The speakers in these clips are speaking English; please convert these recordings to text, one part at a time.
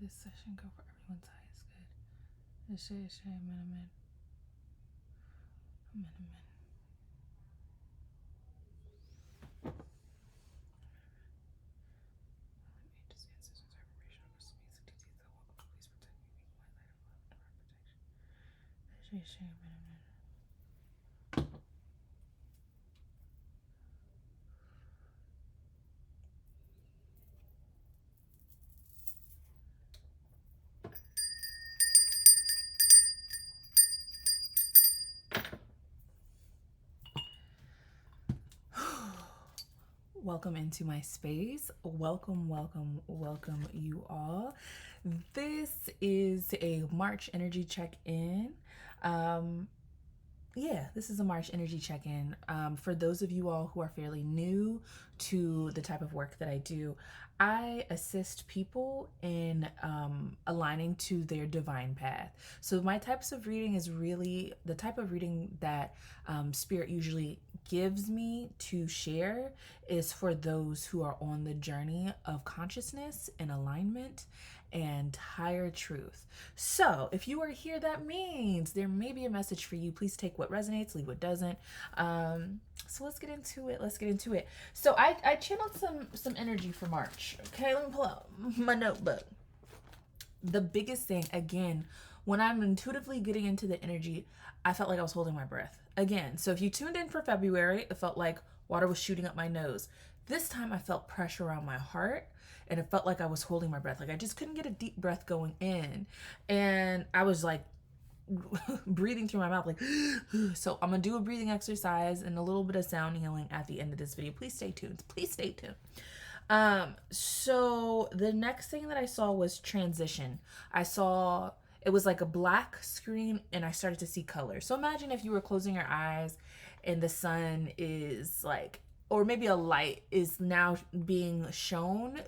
this session go for everyone's highest good. Ashay, ashay, amen, amen. Amen, amen. Angels, ancestors, affirmation, space, and DTs, so welcome. Please protect me. Make my light of love and divine protection. Ashay, ashay, amen, amen. Welcome into my space. Welcome, welcome, welcome, you all. This is a March energy check-in. This is a March energy check-in. For those of you all who are fairly new to the type of work that I do, I assist people in aligning to their divine path. So my types of reading is really the type of reading that Spirit usually gives me to share is for those who are on the journey of consciousness and alignment and higher truth. So if you are here, that means there may be a message for you. Please take what resonates, leave what doesn't. So let's get into it. So I channeled some energy for March. Okay, let me pull out my notebook. The biggest thing, again, when I'm intuitively getting into the energy, I felt like I was holding my breath. Again, so if you tuned in for February, it felt like water was shooting up my nose. This time I felt pressure around my heart and it felt like I was holding my breath. Like I just couldn't get a deep breath going in. And I was like breathing through my mouth like so I'm gonna do a breathing exercise and a little bit of sound healing at the end of this video. Please stay tuned. So the next thing that I saw was transition. I saw it was like a black screen and I started to see color. So imagine if you were closing your eyes and the sun is like, or maybe a light is now being shown.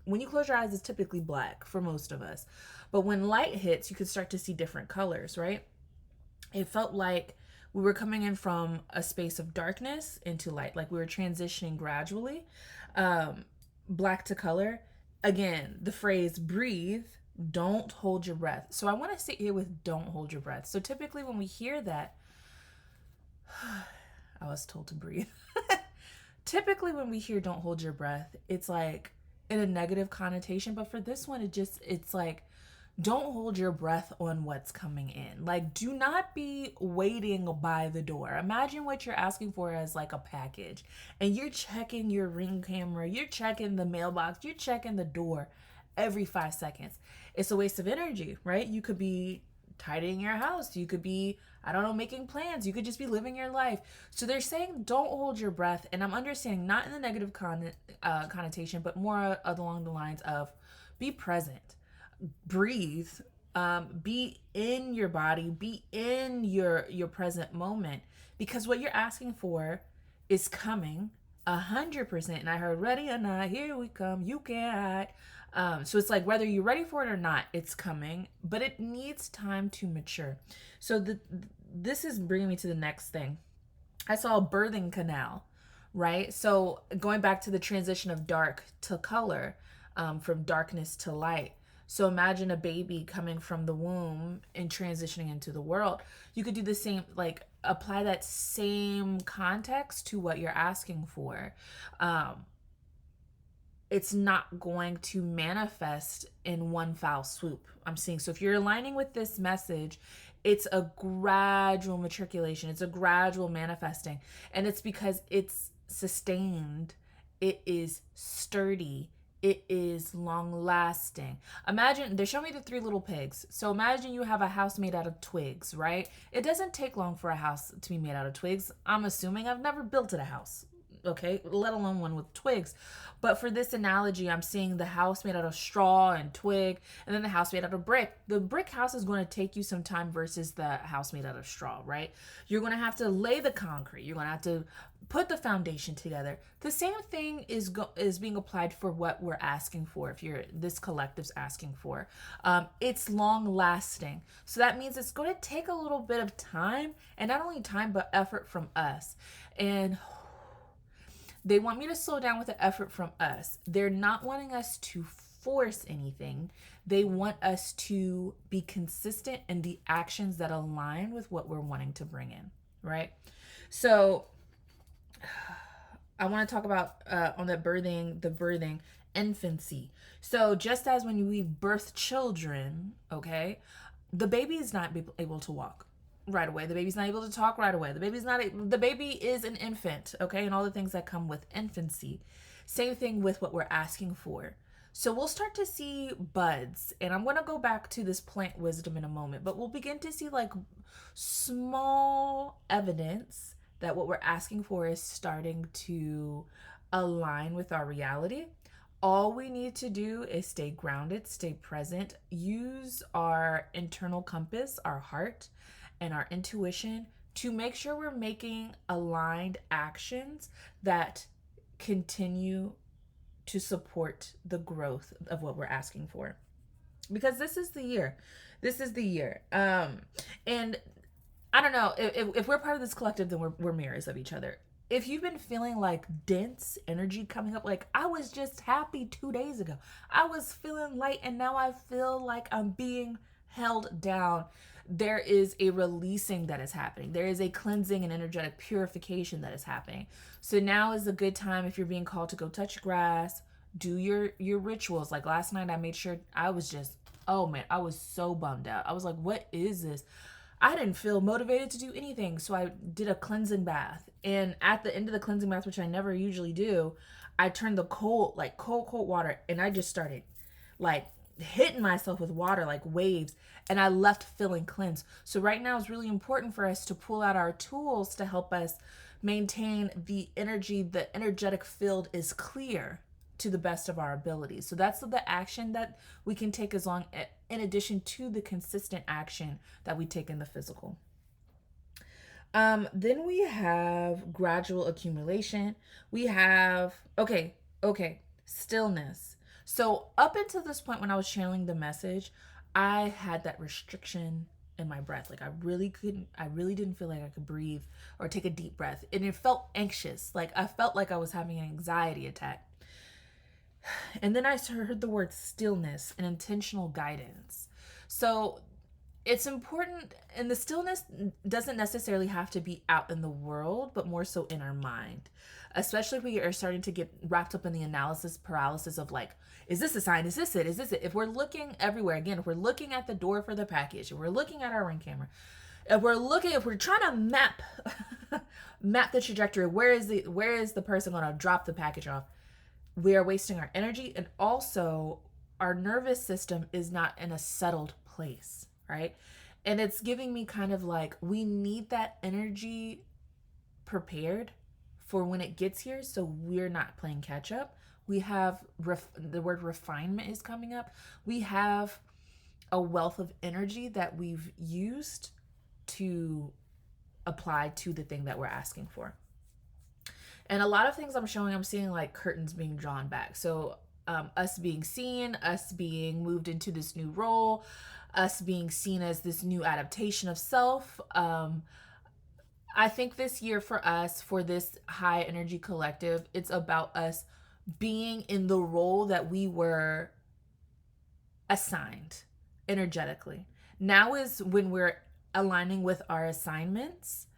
When you close your eyes, it's typically black for most of us. But when light hits, you can start to see different colors, right? It felt like we were coming in from a space of darkness into light, like we were transitioning gradually, black to color. Again, the phrase breathe, don't hold your breath. So I want to sit here with don't hold your breath. So typically when we hear that, I was told to breathe. Typically when we hear don't hold your breath, it's like in a negative connotation. But for this one, it's like, don't hold your breath on what's coming in. Like, do not be waiting by the door. Imagine what you're asking for as like a package, and you're checking your Ring camera, you're checking the mailbox, you're checking the door every 5 seconds. It's a waste of energy, right? You could be tidying your house. You could be, I don't know, making plans. You could just be living your life. So they're saying don't hold your breath. And I'm understanding not in the negative connotation, but more along the lines of be present, breathe, be in your body, be in your present moment, because what you're asking for is coming 100%. And I heard ready or not, here we come, you can't hide. So it's like whether you're ready for it or not, it's coming, but it needs time to mature. So this is bringing me to the next thing. I saw a birthing canal, right? So going back to the transition of dark to color, from darkness to light. So imagine a baby coming from the womb and transitioning into the world. You could do the same, like apply that same context to what you're asking for. It's not going to manifest in one foul swoop. I'm seeing. So if you're aligning with this message, it's a gradual matriculation. It's a gradual manifesting. And it's because it's sustained. It is sturdy. It is long lasting. Imagine, they show me the 3 little pigs. So imagine you have a house made out of twigs, right? It doesn't take long for a house to be made out of twigs. I'm assuming. I've never built a house, okay, let alone one with twigs. But for this analogy, I'm seeing the house made out of straw and twig, and then the house made out of brick. The brick house is going to take you some time versus the house made out of straw, right? You're going to have to lay the concrete. You're going to have to put the foundation together. The same thing is being applied for what we're asking for. If you're this collective's asking for, it's long lasting. So that means it's going to take a little bit of time, and not only time but effort from us. And they want me to slow down with the effort from us. They're not wanting us to force anything. They want us to be consistent in the actions that align with what we're wanting to bring in, right? So I want to talk about on the birthing, infancy. So just as when we birth children, okay, the baby is not able to walk right away. The baby's not able to talk right away. The baby is an infant, okay, and all the things that come with infancy. Same thing with what we're asking for. So we'll start to see buds, and I'm going to go back to this plant wisdom in a moment, but we'll begin to see like small evidence that what we're asking for is starting to align with our reality. All we need to do is stay grounded, stay present, use our internal compass, our heart, and our intuition to make sure we're making aligned actions that continue to support the growth of what we're asking for. Because this is the year. This is the year. And I don't know, if we're part of this collective, then we're mirrors of each other. If you've been feeling like dense energy coming up, like I was just happy 2 days ago, I was feeling light, and now I feel like I'm being held down, there is a releasing that is happening. There is a cleansing and energetic purification that is happening. So now is a good time, if you're being called to go touch grass, do your rituals. Like last night I made sure, I was just, oh man, I was so bummed out. I was like, what is this? I didn't feel motivated to do anything. So I did a cleansing bath. And at the end of the cleansing bath, which I never usually do, I turned the cold water, and I just started like hitting myself with water like waves, and I left feeling cleansed. So right now it's really important for us to pull out our tools to help us maintain the energy. The energetic field is clear to the best of our abilities. So that's the action that we can take, as long in addition to the consistent action that we take in the physical. Then we have gradual accumulation. We have stillness. So up until this point, when I was channeling the message, I had that restriction in my breath. Like I really didn't feel like I could breathe or take a deep breath. And it felt anxious. Like I felt like I was having an anxiety attack. And then I heard the word stillness and intentional guidance. So it's important, and the stillness doesn't necessarily have to be out in the world, but more so in our mind. Especially if we are starting to get wrapped up in the analysis paralysis of like, is this a sign? Is this it? Is this it? If we're looking everywhere, again, if we're looking at the door for the package, if we're looking at our Ring camera, if we're trying to map the trajectory, where is the person going to drop the package off? We are wasting our energy, and also our nervous system is not in a settled place, right? And it's giving me kind of like, we need that energy prepared for when it gets here, so we're not playing catch up. We have the word refinement is coming up. We have a wealth of energy that we've used to apply to the thing that we're asking for. And a lot of things I'm seeing like curtains being drawn back. So us being seen, us being moved into this new role, us being seen as this new adaptation of self. I think this year for us, for this high energy collective, it's about us being in the role that we were assigned energetically. Now is when we're aligning with our assignments,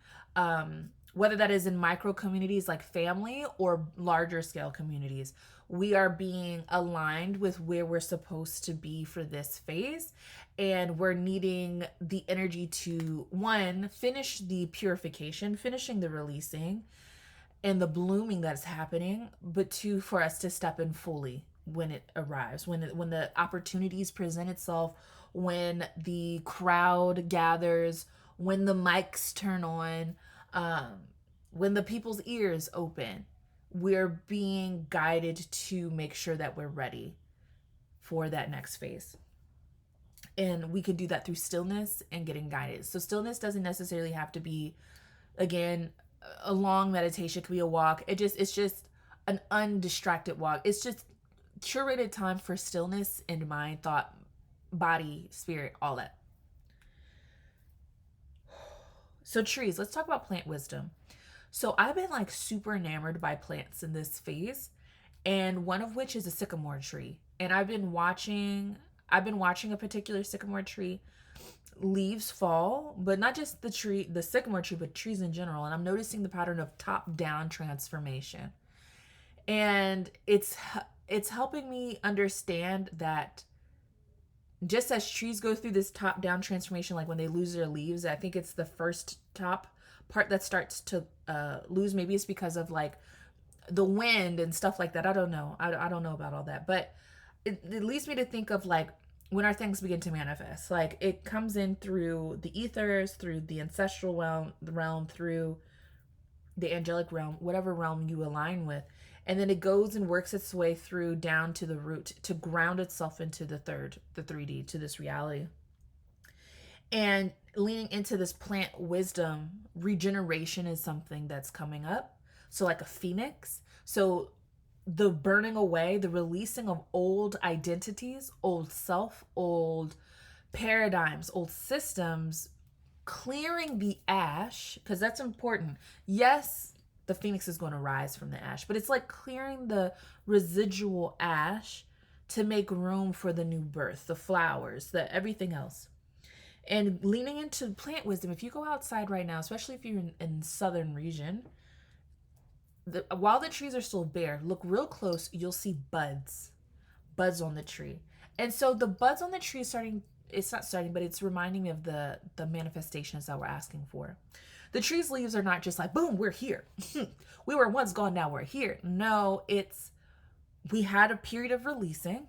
whether that is in micro communities like family or larger scale communities. We are being aligned with where we're supposed to be for this phase, and we're needing the energy to, one, finish the purification, finishing the releasing and the blooming that's happening, but two, for us to step in fully when it arrives, when the opportunities present itself, when the crowd gathers, when the mics turn on, when the people's ears open. We're being guided to make sure that we're ready for that next phase. And we could do that through stillness and getting guided. So stillness doesn't necessarily have to be, again, a long meditation. It could be a walk. It's just an undistracted walk. It's just curated time for stillness in mind, thought, body, spirit, all that. So trees, let's talk about plant wisdom. So I've been like super enamored by plants in this phase, and one of which is a sycamore tree. And I've been watching, I've been watching a particular sycamore tree leaves fall, but not just the tree, the sycamore tree, but trees in general. And I'm noticing the pattern of top down transformation. And it's helping me understand that just as trees go through this top down transformation, like when they lose their leaves, I think it's the first top part that starts to lose. Maybe it's because of like the wind and stuff like that. I don't know. I don't know about all that, but it leads me to think of like when our things begin to manifest. Like it comes in through the ethers, through the ancestral realm, through the angelic realm, whatever realm you align with. And then it goes and works its way through down to the root to ground itself into the 3D, to this reality. And leaning into this plant wisdom, regeneration is something that's coming up. So, like a phoenix. So, the burning away, the releasing of old identities, old self, old paradigms, old systems, clearing the ash, because that's important. Yes, the phoenix is going to rise from the ash, but it's like clearing the residual ash to make room for the new birth, the flowers, the everything else. And leaning into plant wisdom, if you go outside right now, especially if you're in southern region, while the trees are still bare, look real close, you'll see buds on the tree. And so the buds on the tree it's not starting, but it's reminding me of the manifestations that we're asking for. The tree's leaves are not just like, boom, we're here. We were once gone, now we're here. No, we had a period of releasing.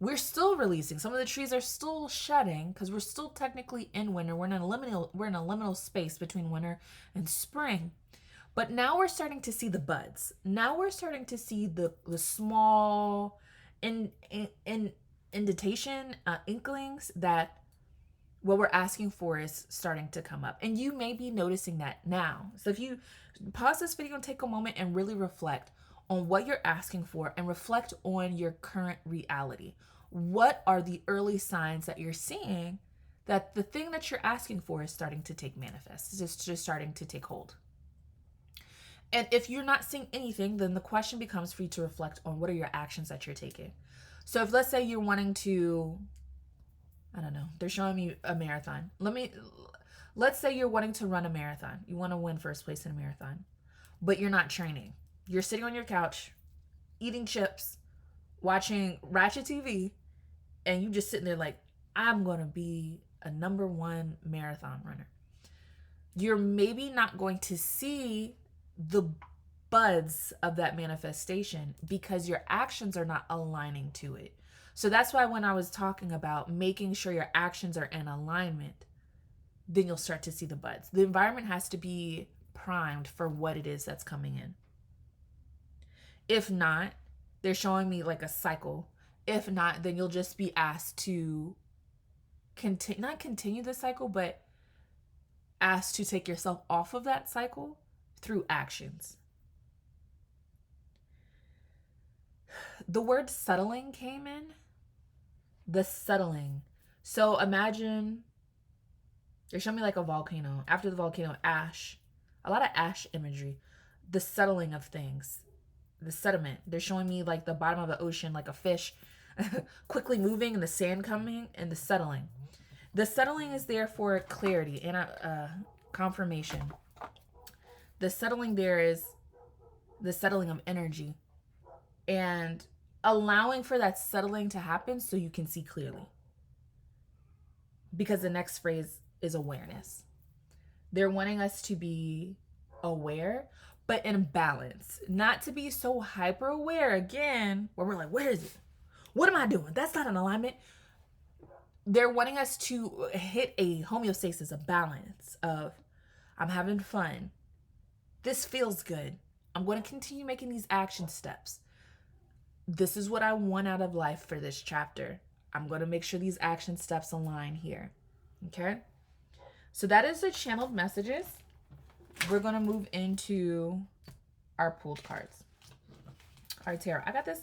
We're still releasing. Some of the trees are still shedding because we're still technically in winter. We're in a liminal space between winter and spring. But now we're starting to see the buds. Now we're starting to see the small indentation, inklings that what we're asking for is starting to come up. And you may be noticing that now. So if you pause this video and take a moment and really reflect on what you're asking for and reflect on your current reality. What are the early signs that you're seeing that the thing that you're asking for is starting to take manifest? It's just starting to take hold. And if you're not seeing anything, then the question becomes for you to reflect on what are your actions that you're taking. So if let's say you're wanting to, I don't know, they're showing me a marathon. Let's say you're wanting to run a marathon. You want to win first place in a marathon, but you're not training. You're sitting on your couch, eating chips, watching Ratchet TV, and you just sitting there like, I'm going to be a #1 marathon runner. You're maybe not going to see the buds of that manifestation because your actions are not aligning to it. So that's why when I was talking about making sure your actions are in alignment, then you'll start to see the buds. The environment has to be primed for what it is that's coming in. If not, they're showing me like a cycle. If not, then you'll just be asked to not continue the cycle, but asked to take yourself off of that cycle through actions. The word settling came in. The settling. So imagine they show me like a volcano. After the volcano, ash. A lot of ash imagery. The settling of things. The sediment. They're showing me like the bottom of the ocean, like a fish quickly moving and the sand coming and the settling. The settling is there for clarity and confirmation. The settling there is the settling of energy and allowing for that settling to happen so you can see clearly. Because the next phrase is awareness. They're wanting us to be aware, but in balance. Not to be so hyper aware again, where we're like, where is it? What am I doing? That's not an alignment. They're wanting us to hit a homeostasis, a balance of, I'm having fun. This feels good. I'm going to continue making these action steps. This is what I want out of life for this chapter. I'm going to make sure these action steps align here. Okay? So that is the channeled messages. We're going to move into our pulled cards. All right, tarot. I got this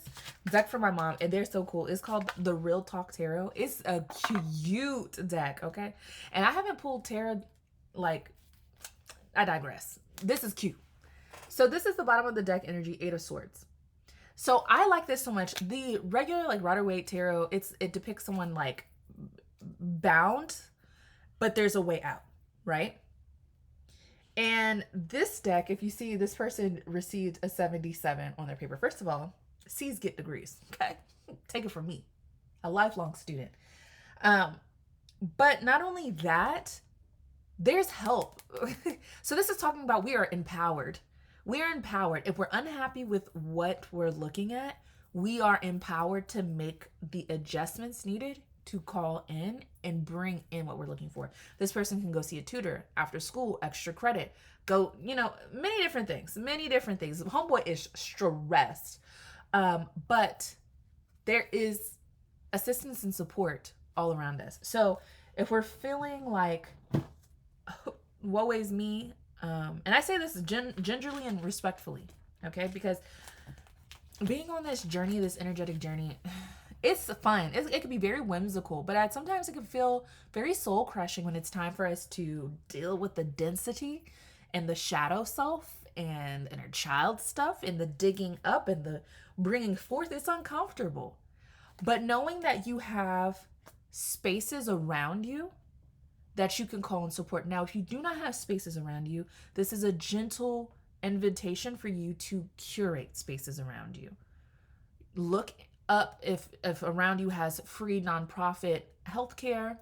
deck from my mom, and they're so cool. It's called the Real Talk Tarot. It's a cute deck, okay? And I haven't pulled tarot, like, I digress. This is cute. So this is the bottom of the deck energy, 8 of Swords. So I like this so much. The regular like Rider-Waite tarot, it depicts someone like bound, but there's a way out, right? And this deck, if you see this person received a 77 on their paper. First of all, C's get degrees, okay? Take it from me, a lifelong student. But not only that, there's help. So this is talking about we are empowered. We are empowered. If we're unhappy with what we're looking at, we are empowered to make the adjustments needed to call in and bring in what we're looking for. This person can go see a tutor after school, extra credit, go, many different things. Homeboy is stressed. But there is assistance and support all around us. So if we're feeling like, woe is me, and I say this gingerly and respectfully, okay? Because being on this journey, this energetic journey, it's fun. It can be very whimsical, but sometimes it can feel very soul crushing when it's time for us to deal with the density and the shadow self and inner child stuff and the digging up and the bringing forth. It's uncomfortable. But knowing that you have spaces around you that you can call and support. Now, if you do not have spaces around you, this is a gentle invitation for you to curate spaces around you. Look up if around you has free nonprofit healthcare.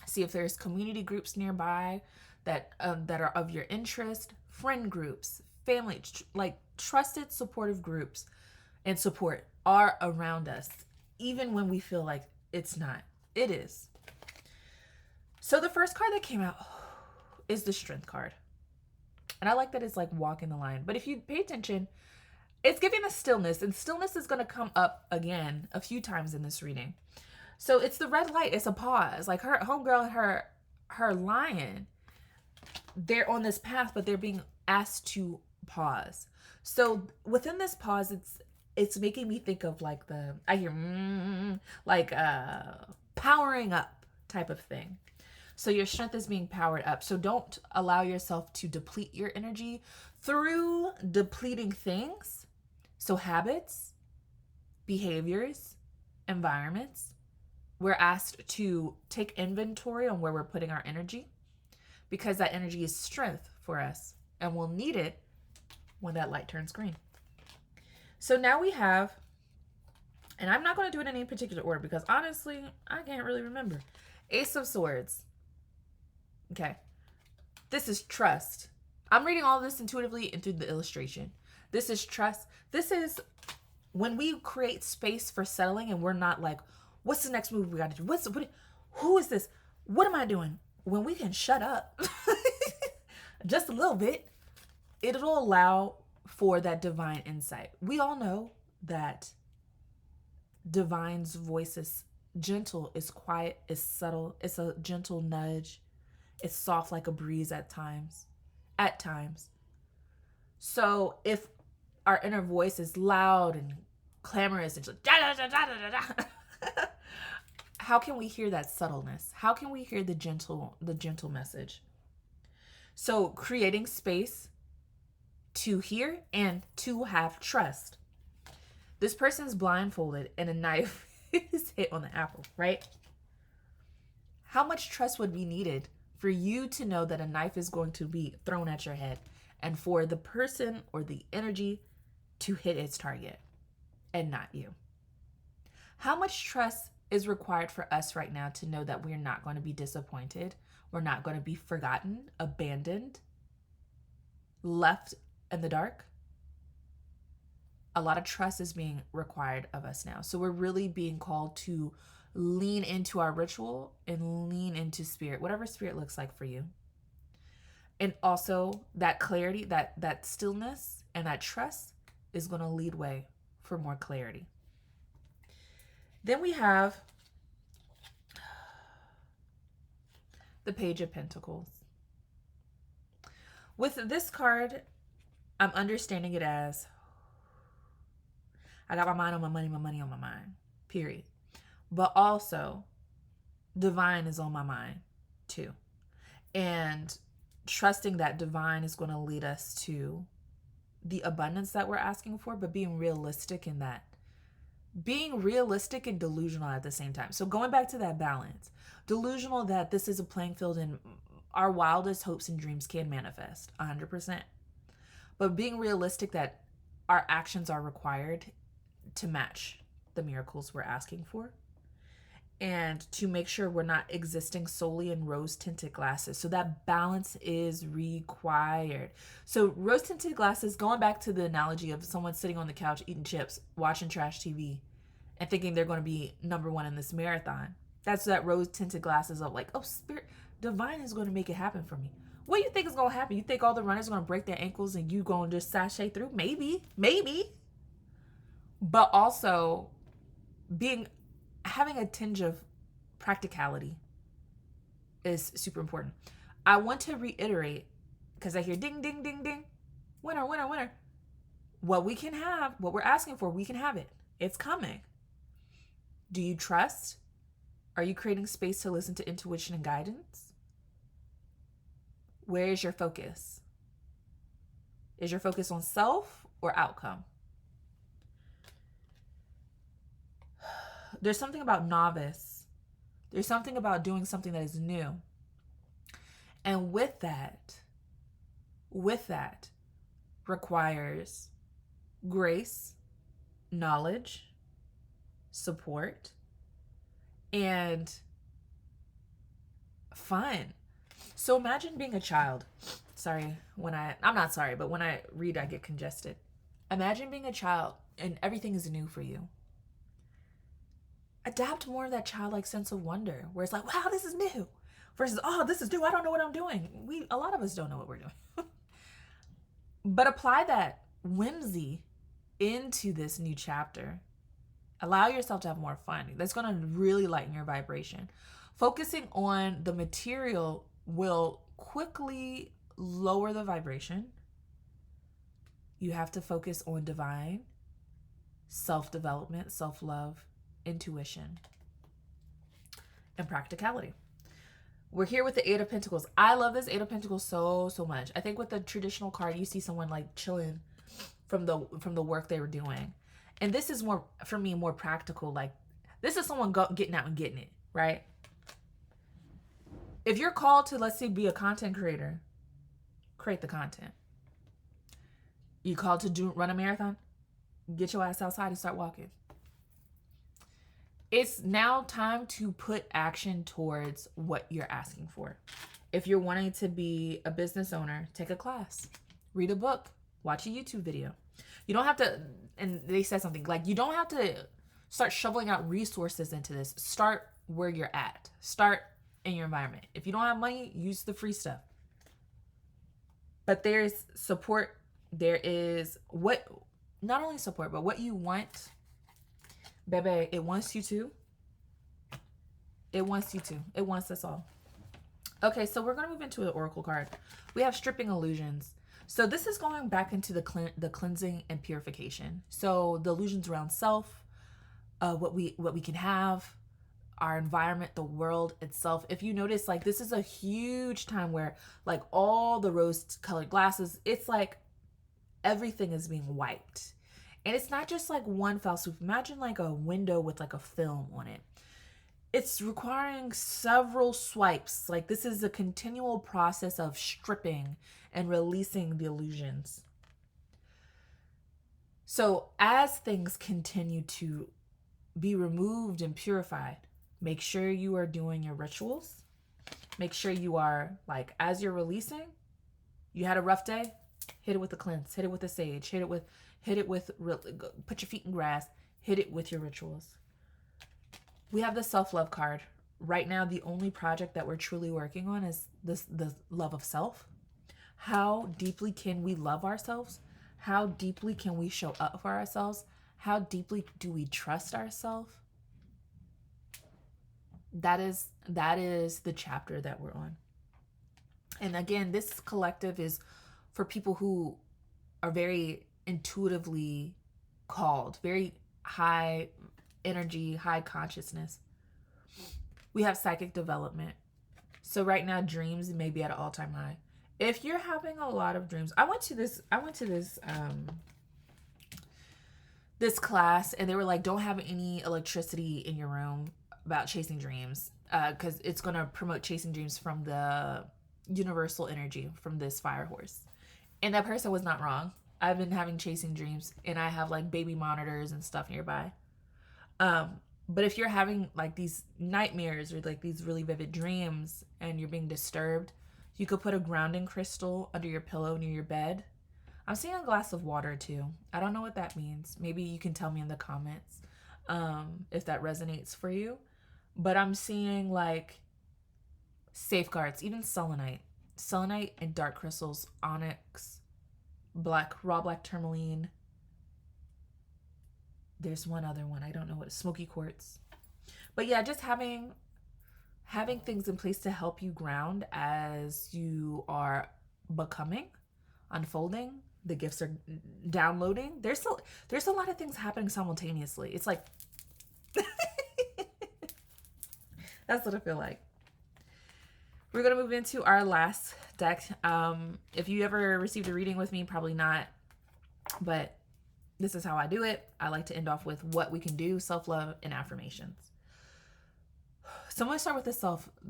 See if there's community groups nearby that are of your interest, friend groups, family, like trusted supportive groups and support are around us, even when we feel like it's not. It is. So the first card that came out is the Strength card. And I like that it's like walking the line. But if you pay attention, it's giving us stillness. And stillness is going to come up again a few times in this reading. So it's the red light. It's a pause. Like her homegirl and her lion, they're on this path, but they're being asked to pause. So within this pause, it's making me think of like I hear like powering up type of thing. So your strength is being powered up. So don't allow yourself to deplete your energy through depleting things. So habits, behaviors, environments. We're asked to take inventory on where we're putting our energy because that energy is strength for us and we'll need it when that light turns green. So now we have, and I'm not going to do it in any particular order because honestly, I can't really remember. Ace of Swords. Okay. This is trust. I'm reading all this intuitively and through the illustration. This is trust. This is when we create space for settling and we're not like, what's the next move we got to do? Who is this? What am I doing? When we can shut up just a little bit, it'll allow for that divine insight. We all know that divine's voice is gentle, is quiet, is subtle. It's a gentle nudge. It's soft like a breeze at times. So if our inner voice is loud and clamorous and just da, da, da, da, da, da, how can we hear that subtleness? How can we hear the gentle message? So creating space to hear and to have trust. This person's blindfolded and a knife is hit on the apple, right? How much trust would be needed for you to know that a knife is going to be thrown at your head and for the person or the energy to hit its target and not you? How much trust is required for us right now to know that we're not going to be disappointed, we're not going to be forgotten, abandoned, left in the dark? A lot of trust is being required of us now. So we're really being called to lean into our ritual and lean into spirit, whatever spirit looks like for you. And also that clarity, that stillness and that trust is going to lead way for more clarity. Then we have the Page of Pentacles. With this card, I'm understanding it as I got my mind on my money on my mind, period. But also, divine is on my mind too. And trusting that divine is going to lead us to the abundance that we're asking for, but being realistic in that. Being realistic and delusional at the same time. So going back to that balance, delusional that this is a playing field and our wildest hopes and dreams can manifest 100%. But being realistic that our actions are required to match the miracles we're asking for, and to make sure we're not existing solely in rose-tinted glasses. So that balance is required. So rose-tinted glasses, going back to the analogy of someone sitting on the couch eating chips, watching trash TV, and thinking they're going to be number one in this marathon. That's that rose-tinted glasses of like, oh, spirit, divine is going to make it happen for me. What do you think is going to happen? You think all the runners are going to break their ankles and you going to just sashay through? Maybe. But also having a tinge of practicality is super important. I want to reiterate, because I hear ding, ding, ding, ding, winner, winner, winner. What we can have, what we're asking for, we can have it. It's coming. Do you trust? Are you creating space to listen to intuition and guidance? Where is your focus? Is your focus on self or outcome? There's something about novice. There's something about doing something that is new. And with that requires grace, knowledge, support, and fun. So imagine being a child. I'm not sorry, but when I read, I get congested. Imagine being a child and everything is new for you. Adapt more of that childlike sense of wonder, where it's like, wow, this is new, versus, oh, this is new, I don't know what I'm doing. A lot of us don't know what we're doing. But apply that whimsy into this new chapter. Allow yourself to have more fun. That's going to really lighten your vibration. Focusing on the material will quickly lower the vibration. You have to focus on divine, self-development, self-love, intuition, and practicality. We're here with the Eight of Pentacles. I love this Eight of Pentacles so much. I think with the traditional card, you see someone like chilling from the work they were doing. And this is more, for me, more practical. Like, this is someone getting out and getting it, right? If you're called to, let's say, be a content creator, create the content. You called to run a marathon, get your ass outside and start walking. It's now time to put action towards what you're asking for. If you're wanting to be a business owner, take a class, read a book, watch a YouTube video. You don't have to, and they said something, like, you don't have to start shoveling out resources into this. Start where you're at. Start in your environment. If you don't have money, use the free stuff. But there's support. There is not only support, but what you want. Baby, it wants you to. It wants you to. It wants us all. Okay, so we're going to move into the Oracle card. We have Stripping Illusions. So this is going back into the cleansing and purification. So the illusions around self, what we can have, our environment, the world itself. If you notice, like, this is a huge time where, like, all the rose-colored glasses, it's like everything is being wiped. And it's not just like one fell swoop. Imagine like a window with like a film on it. It's requiring several swipes. Like, this is a continual process of stripping and releasing the illusions. So as things continue to be removed and purified, make sure you are doing your rituals. Make sure you are, like, as you're releasing, you had a rough day, hit it with the cleanse, hit it with the sage, hit it with, put your feet in grass, hit it with your rituals. We have the self-love card. Right now, the only project that we're truly working on is the love of self. How deeply can we love ourselves? How deeply can we show up for ourselves? How deeply do we trust ourselves? That is the chapter that we're on. And again, this collective is for people who are very intuitively called, very high energy, high consciousness. We have psychic development. So right now, dreams may be at an all-time high. If you're having a lot of dreams, I went to this class, and they were like, don't have any electricity in your room about chasing dreams, because it's going to promote chasing dreams from the universal energy from this fire horse. And that person was not wrong. I've been having chasing dreams, and I have like baby monitors and stuff nearby. But if you're having like these nightmares or like these really vivid dreams and you're being disturbed, you could put a grounding crystal under your pillow near your bed. I'm seeing a glass of water too. I don't know what that means. Maybe you can tell me in the comments if that resonates for you. But I'm seeing like safeguards, even selenite. Selenite and dark crystals, onyx, raw black tourmaline. There's one other one. I don't know what, smoky quartz. But yeah, just having things in place to help you ground as you are becoming, unfolding. The gifts are downloading. There's a lot of things happening simultaneously. It's like that's what I feel like. We're going to move into our last deck. If you ever received a reading with me, probably not. But this is how I do it. I like to end off with what we can do, self-love, and affirmations. So I'm going to start with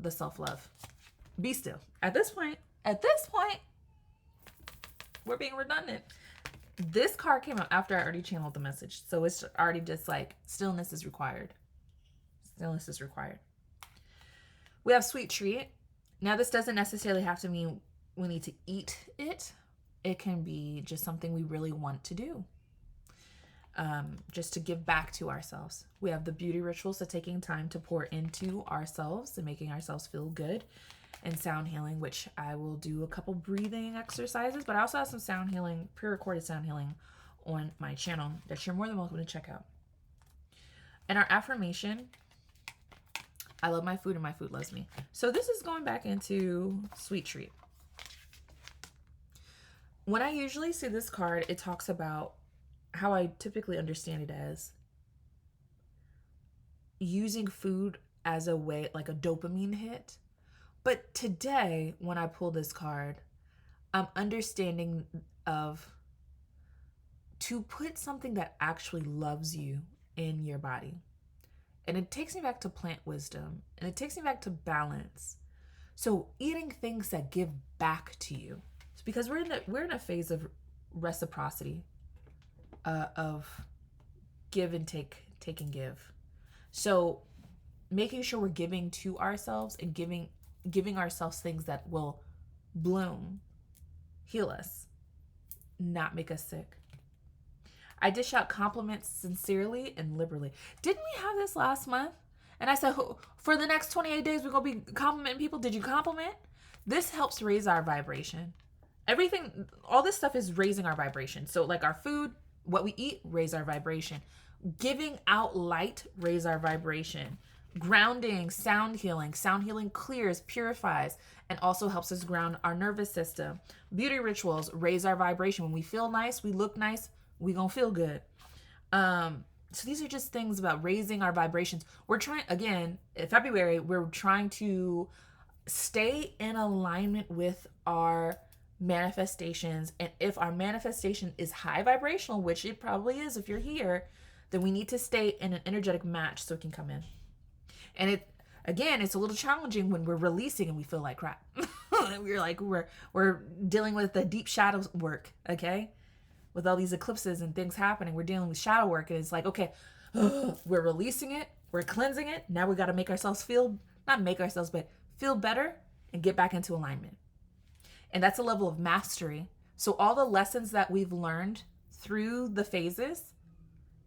the self-love. Be still. At this point, we're being redundant. This card came out after I already channeled the message. So it's already just like stillness is required. Stillness is required. We have sweet treat. Now, this doesn't necessarily have to mean we need to eat it. It can be just something we really want to do. Just to give back to ourselves. We have the beauty rituals, so taking time to pour into ourselves and making ourselves feel good. And sound healing, which I will do a couple breathing exercises, but I also have some sound healing, pre-recorded sound healing on my channel that you're more than welcome to check out. And our affirmation, I love my food and my food loves me. So this is going back into sweet treat. When I usually see this card, it talks about how I typically understand it as using food as a way, like a dopamine hit. But today, when I pull this card, I'm understanding of to put something that actually loves you in your body. And it takes me back to plant wisdom, and it takes me back to balance. So eating things that give back to you. It's because we're in a phase of reciprocity, of give and take and give. So making sure we're giving to ourselves and giving ourselves things that will bloom, heal us, not make us sick. I dish out compliments sincerely and liberally. Didn't we have this last month? And I said, for the next 28 days, we're going to be complimenting people. Did you compliment? This helps raise our vibration. Everything, all this stuff is raising our vibration. So like our food, what we eat, raise our vibration. Giving out light, raise our vibration. Grounding, sound healing clears, purifies, and also helps us ground our nervous system. Beauty rituals raise our vibration. When we feel nice, we look nice, we gonna feel good. So these are just things about raising our vibrations. We're trying, again, in February, we're trying to stay in alignment with our manifestations. And if our manifestation is high vibrational, which it probably is if you're here, then we need to stay in an energetic match so it can come in. And it's a little challenging when we're releasing and we feel like crap. we're dealing with the deep shadow work, okay? With all these eclipses and things happening, we're dealing with shadow work, and it's like, okay, we're releasing it, we're cleansing it. Now we got to feel better and get back into alignment. And that's a level of mastery. So all the lessons that we've learned through the phases,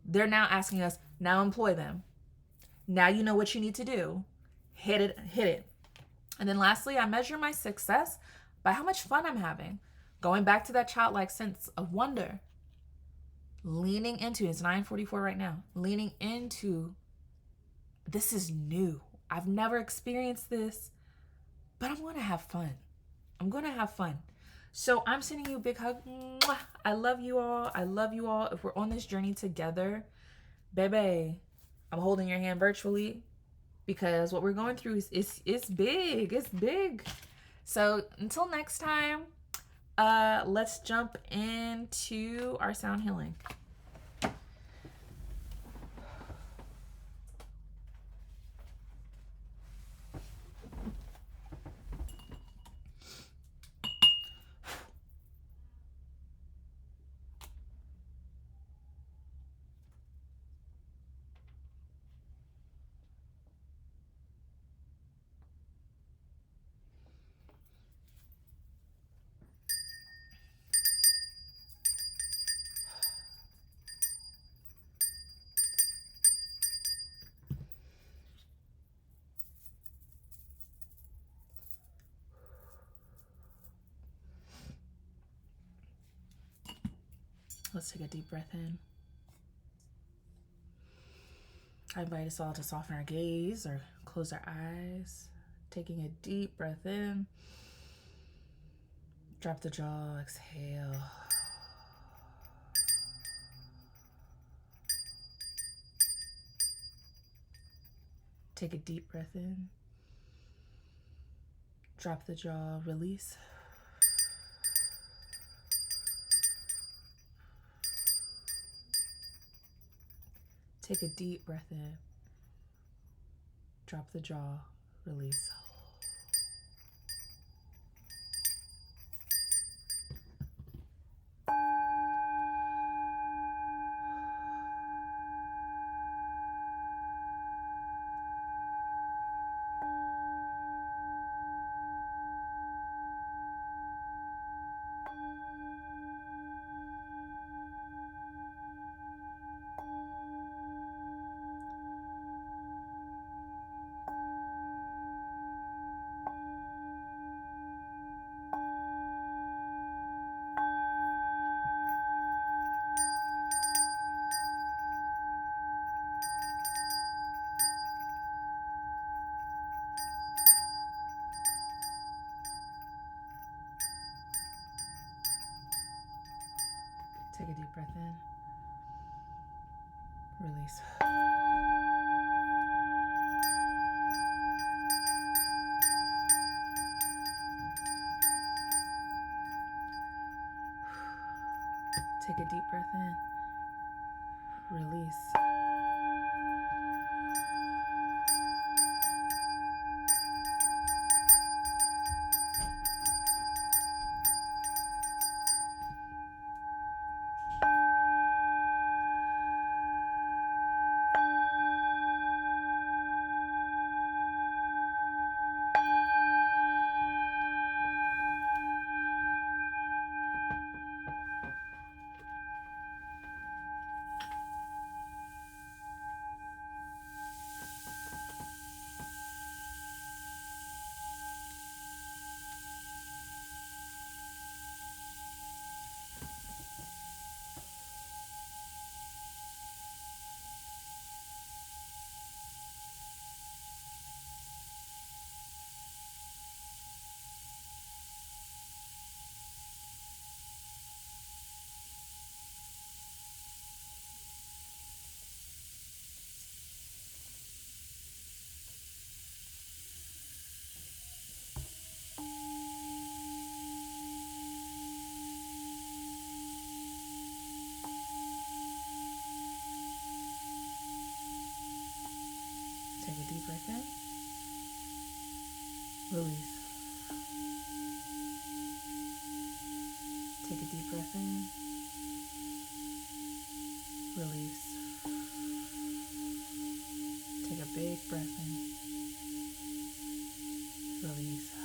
they're now asking us, now employ them. Now you know what you need to do. Hit it. And then lastly, I measure my success by how much fun I'm having. Going back to that childlike sense of wonder. Leaning into, it's 9:44 right now. Leaning into, this is new. I've never experienced this, but I'm going to have fun. So I'm sending you a big hug. Mwah. I love you all. If we're on this journey together, baby, I'm holding your hand virtually because what we're going through is big. It's big. So until next time, let's jump into our sound healing. Let's take a deep breath in. I invite us all to soften our gaze or close our eyes. Taking a deep breath in. Drop the jaw, exhale. Take a deep breath in. Drop the jaw, release. Take a deep breath in. Drop the jaw, release. Take a deep breath in. Release. Take a deep breath in. Release. Take a deep breath in. Release. Take a deep breath in. Release. Take a big breath in. Release.